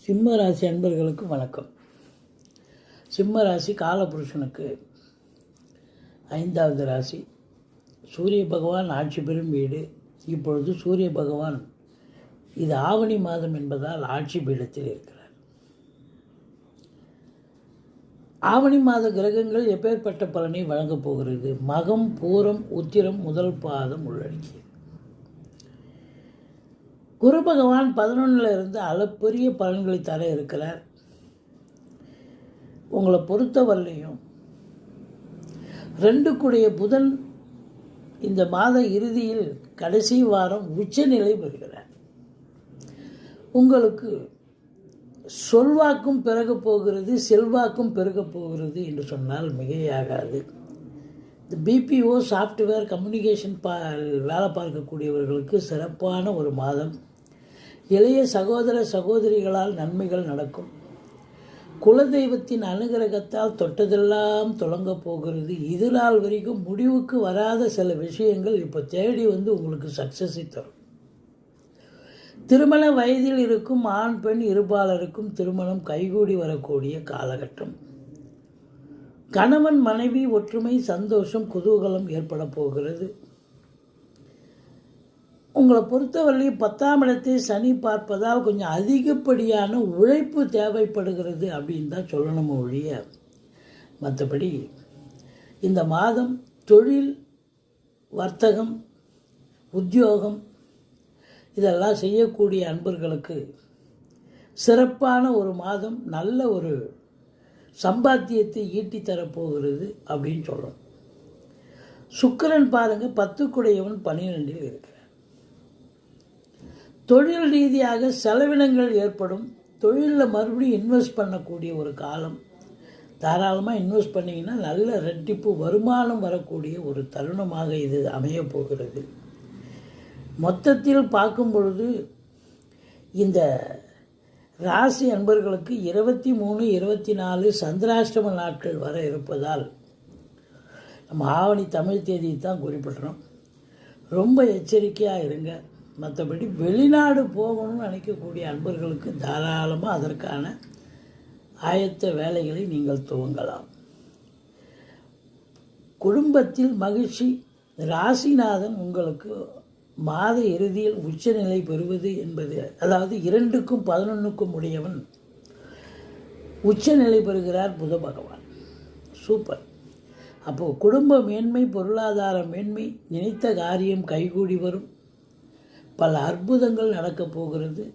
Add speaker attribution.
Speaker 1: சிம்ம ராசி அன்பர்களுக்கு வணக்கம். சிம்ம ராசி காலபுருஷனுக்கு 5வது ராசி. சூரிய பகவான் ஆட்சி பெறும் வீடு. இப்பொழுது சூரிய பகவான் இது ஆவணி மாதம் என்பதால் ஆட்சி பீடத்தில் இருக்கிறார். ஆவணி மாத கிரகங்கள் எப்பேற்பட்ட பலனை வழங்கப் போகிறது? மகம், பூரம், உத்திரம் முதல் பாதம் உள்ளடக்கியது. குரு பகவான் 11ல் இருந்து அளப்பெரிய பலன்களை தர இருக்கிறார். உங்களை பொறுத்தவரையிலையும் 2 புதன் இந்த மாத இறுதியில் கடைசி வாரம் உச்சநிலை பெறுகிறார். உங்களுக்கு சொல்வாக்கும் பிறகு போகிறது, செல்வாக்கும் பெருகப் போகிறது என்று சொன்னால் மிகையாகாது. இந்த பிபிஓ சாஃப்ட்வேர் கம்யூனிகேஷன் வேலை பார்க்கக்கூடியவர்களுக்கு சிறப்பான ஒரு மாதம். இளைய சகோதர சகோதரிகளால் நன்மைகள் நடக்கும். குலதெய்வத்தின் அனுகிரகத்தால் தொட்டதெல்லாம் தொடங்கப் போகிறது. இது நாள் வரைக்கும் முடிவுக்கு வராத சில விஷயங்கள் இப்போ தேடி வந்து உங்களுக்கு சக்ஸஸை தரும். திருமண வயதில் இருக்கும் ஆண் பெண் இருபாலருக்கும் திருமணம் கைகூடி வரக்கூடிய காலகட்டம். கணவன் மனைவி ஒற்றுமை, சந்தோஷம், குதூகலம் ஏற்பட போகிறது. உங்களை பொறுத்தவரை 10ஆம் இடத்தை சனி பார்ப்பதால் கொஞ்சம் அதிகப்படியான உழைப்பு தேவைப்படுகிறது அப்படின்னு தான் சொல்லணும் ஒழிய, மற்றபடி இந்த மாதம் தொழில், வர்த்தகம், உத்தியோகம் இதெல்லாம் செய்யக்கூடிய அன்பர்களுக்கு சிறப்பான ஒரு மாதம். நல்ல ஒரு சம்பாத்தியத்தை ஈட்டி தரப்போகிறது அப்படின்னு சொல்லணும். சுக்கிரன் பாருங்கள் 10 12ல் இருக்கிறார். தொழில் ரீதியாக செலவினங்கள் ஏற்படும். தொழிலில் மறுபடியும் இன்வெஸ்ட் பண்ணக்கூடிய ஒரு காலம். தாராளமாக இன்வெஸ்ட் பண்ணிங்கன்னா நல்ல ரெட்டிப்பு வருமானம் வரக்கூடிய ஒரு தருணமாக இது அமையப் போகிறது. மொத்தத்தில் பார்க்கும் பொழுது இந்த ராசி அன்பர்களுக்கு 23, 24 சந்திராஷ்டம நாட்கள் வர இருப்பதால் நம்ம ஆவணி தமிழ் தேதியை தான் குறிப்பிட்றோம். ரொம்ப எச்சரிக்கையாக இருங்க. மற்றபடி வெளிநாடு போகணும்னு நினைக்கக்கூடிய அன்பர்களுக்கு தாராளமாக அதற்கான ஆயத்த வேலைகளை நீங்கள் துவங்கலாம். குடும்பத்தில் மகிழ்ச்சி. ராசிநாதன் உங்களுக்கு மாத இறுதியில் உச்சநிலை பெறுவது என்பது, அதாவது 2க்கும் 11க்கும் உடையவன் உச்சநிலை பெறுகிறார் புத பகவான். சூப்பர். அப்போது குடும்ப மேன்மை, பொருளாதார மேன்மை, நினைத்த காரியம் கைகூடி வரும். பல அற்புதங்கள் நடக்கப் போகிறது.